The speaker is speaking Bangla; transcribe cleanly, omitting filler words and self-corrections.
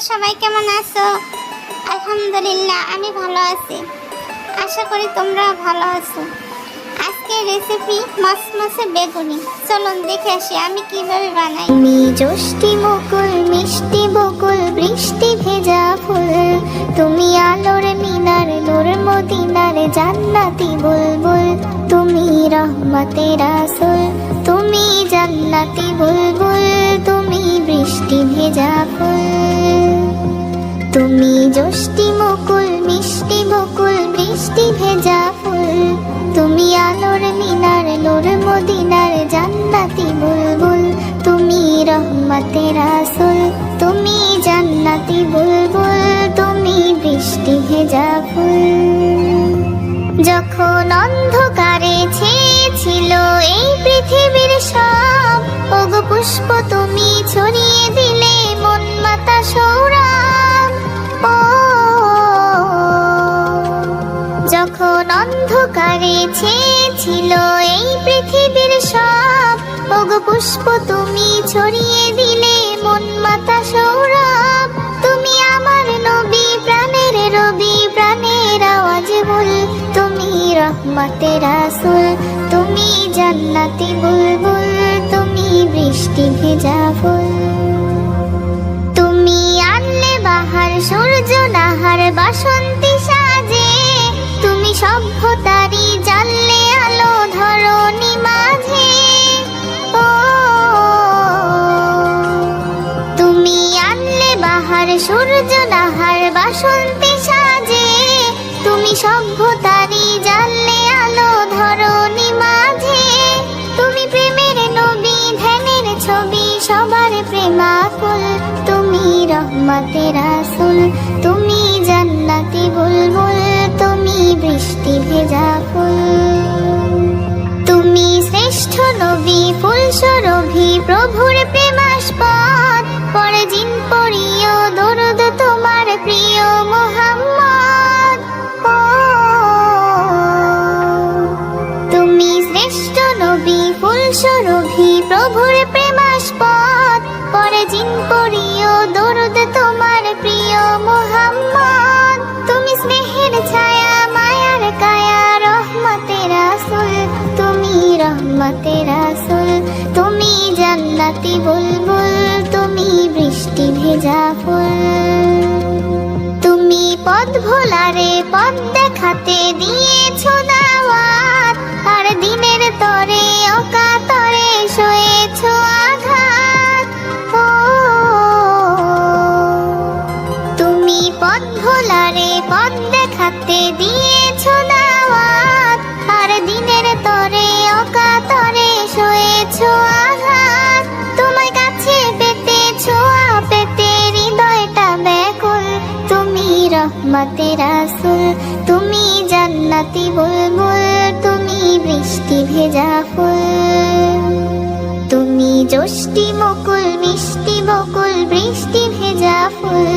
সবাই কেমন আছো? আলহামদুলিল্লাহ আমি ভালো আছি। আশা করি তোমরা ভালো আছো। আজকে রেসিপি মসমসে বেগুনি। চলুন দেখে আসি আমি কিভাবে বানাই। তুমি জ্যোষ্ঠী মুকুল মিষ্টি বকুল বৃষ্টি ভেজা ফুল, তুমি আলোর মিনার নূর মদিনার জান্নাতি বুলবুল, তুমি রহমতের রাসূল, তুমি জান্নাতি বুলবুল, তুমি বৃষ্টি ভেজা ফুল। তুমি জ্যোষ্ঠী মুকুল মিষ্টি বকুল বৃষ্টি ভেজা ফুল, তুমি আলোর মিনার নূর মদিনার জান্নাতি বুলবুল, তুমি রহমতের রাসূল, তুমি জান্নাতি বুলবুল, তুমি বৃষ্টি ভেজা ফুল। যখন অন্ধকারে ছেয়েছিল এই পৃথিবীর সব, ওগো পুষ্প তুমি ছড়িয়ে দিলে মন মাতা সৌরভ। যখন অন্ধকারে ছেয়েছিল এই পৃথিবীর সব, ওগো পুষ্প তুমি ছড়িয়ে দিলে মন মাতা সৌরভ। তুমি আমার নবী প্রাণের রবি প্রাণের আওয়াজ বল, তুমি রহমতের রাসূল, তুমি জান্নাতি বুলবুল, তুমি বৃষ্টি ভেজা ফুল। তুমি আনলে বাহার সূর্য নাহার বাসন্তী সাজে, তুমি সভ্যতারি জ্বাললে আলো ধরণী মাঝে। তুমি আনলে বাহার সূর্য নাহার বাসন্তী সাজে, তুমি সভ্যতারি জ্বাললে আলো ধরণী মাঝে। তুমি প্রেমের নবী ধ্যানের ছবি সবার প্রেমাকুল, তুমি রহমতের রাসূল, তুমি জান্নাতি বুলবুল, তুমি বৃষ্টি ভেজা ফুল। তুমি শ্রেষ্ঠ নবী ফুল সুরভি প্রভুর প্রেমাস্পদ, পরে জিন পড়িও দরুদ তোমার প্রিয় মুহাম্মদ। তুমি শ্রেষ্ঠ নবী ফুল সুরভি প্রভুর প্রেমাস্পদ, পরে জিন পড়িও দরুদ তোমার প্রিয় মুহাম্মদ। তুমি স্নেহের ছায়া মায়ার কায়া রহমতের রাসূল, তুমি রহমতের রাসূল, তুমি জান্নাতি বুলবুল, তুমি বৃষ্টি ভেজা ফুল। তুমি পথ ভোলারে পথ দেখাতে দিয়েছো দাওয়াত, আর দিনের তরে অকাতরে সয়েছো আঘাত। তুমি পথ ভোলারে পথ দেখাতে দিয়েছো দাওয়াত, আর দিনের তরে অকাতরে সয়েছো আঘাত। তোমার কাছে পেতে ছোঁয়া পেতে হৃদয়টা ব্যাকুল, তুমি রহমতের রাসূল, তুমি জান্নাতি বুলবুল, তুমি বৃষ্টি ভেজা ফুল। তুমি জ্যোষ্ঠী মুকুল মিষ্টি বকুল বৃষ্টি ভেজা ফুল।